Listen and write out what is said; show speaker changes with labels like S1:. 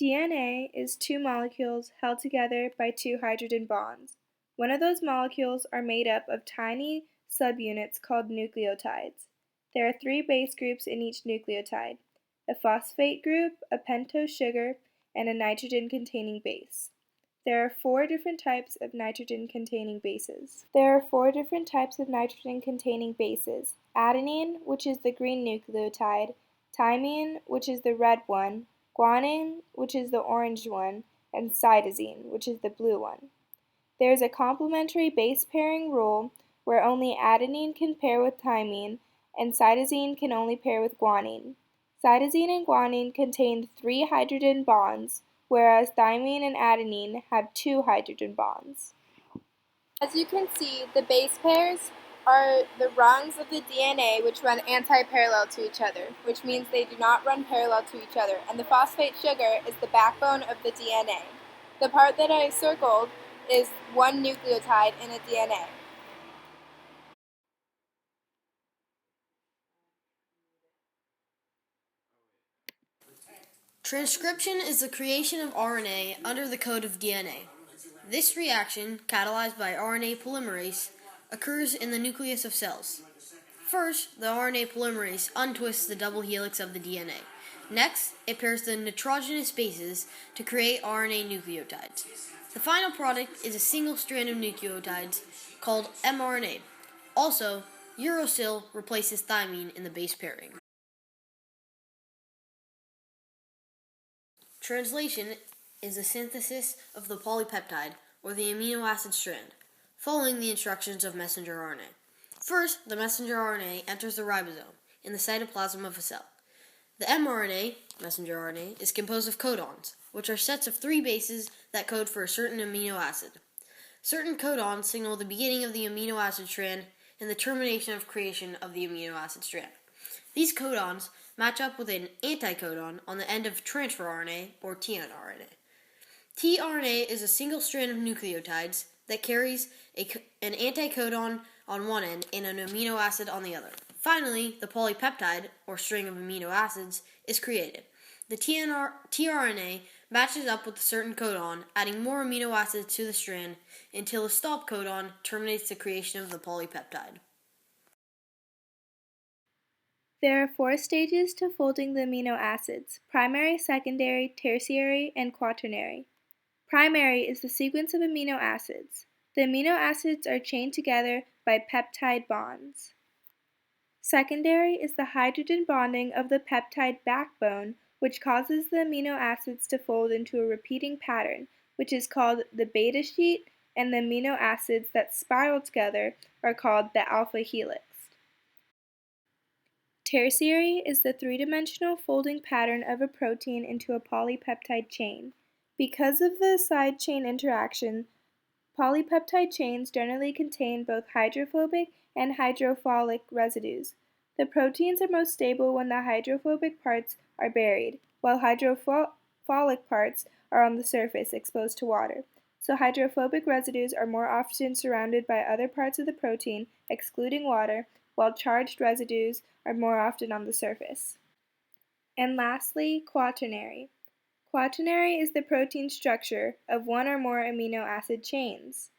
S1: DNA is two molecules held together by two hydrogen bonds. One of those molecules are made up of tiny subunits called nucleotides. There are three base groups in each nucleotide: a phosphate group, a pentose sugar, and a nitrogen-containing base. There are four different types of nitrogen-containing bases. Adenine, which is the green nucleotide, thymine, which is the red one, guanine, which is the orange one, and cytosine, which is the blue one. There is a complementary base pairing rule where only adenine can pair with thymine and cytosine can only pair with guanine. Cytosine and guanine contain 3 hydrogen bonds, whereas thymine and adenine have 2 hydrogen bonds. As you can see, the base pairs are the rungs of the DNA which run anti-parallel to each other, which means they do not run parallel to each other, and the phosphate sugar is the backbone of the DNA. The part that I circled is one nucleotide in a DNA.
S2: Transcription is the creation of RNA under the code of DNA. This reaction, catalyzed by RNA polymerase, occurs in the nucleus of cells. First, the RNA polymerase untwists the double helix of the DNA. Next, it pairs the nitrogenous bases to create RNA nucleotides. The final product is a single strand of nucleotides called mRNA. Also, uracil replaces thymine in the base pairing. Translation is the synthesis of the polypeptide, or the amino acid strand, following the instructions of messenger RNA. First, the messenger RNA enters the ribosome, in the cytoplasm of a cell. The mRNA, messenger RNA, is composed of codons, which are sets of 3 bases that code for a certain amino acid. Certain codons signal the beginning of the amino acid strand and the termination of creation of the amino acid strand. These codons match up with an anticodon on the end of transfer RNA, or tRNA. tRNA is a single strand of nucleotides that carries an anticodon on one end and an amino acid on the other. Finally, the polypeptide, or string of amino acids, is created. The tRNA matches up with a certain codon, adding more amino acids to the strand until a stop codon terminates the creation of the polypeptide.
S1: There are 4 stages to folding the amino acids: primary, secondary, tertiary, and quaternary. Primary is the sequence of amino acids. The amino acids are chained together by peptide bonds. Secondary is the hydrogen bonding of the peptide backbone, which causes the amino acids to fold into a repeating pattern, which is called the beta sheet, and the amino acids that spiral together are called the alpha helix. Tertiary is the 3-dimensional folding pattern of a protein into a polypeptide chain. Because of the side chain interaction, polypeptide chains generally contain both hydrophobic and hydrophilic residues. The proteins are most stable when the hydrophobic parts are buried, while hydrophilic parts are on the surface, exposed to water. So hydrophobic residues are more often surrounded by other parts of the protein, excluding water, while charged residues are more often on the surface. And lastly, quaternary. Quaternary is the protein structure of one or more amino acid chains.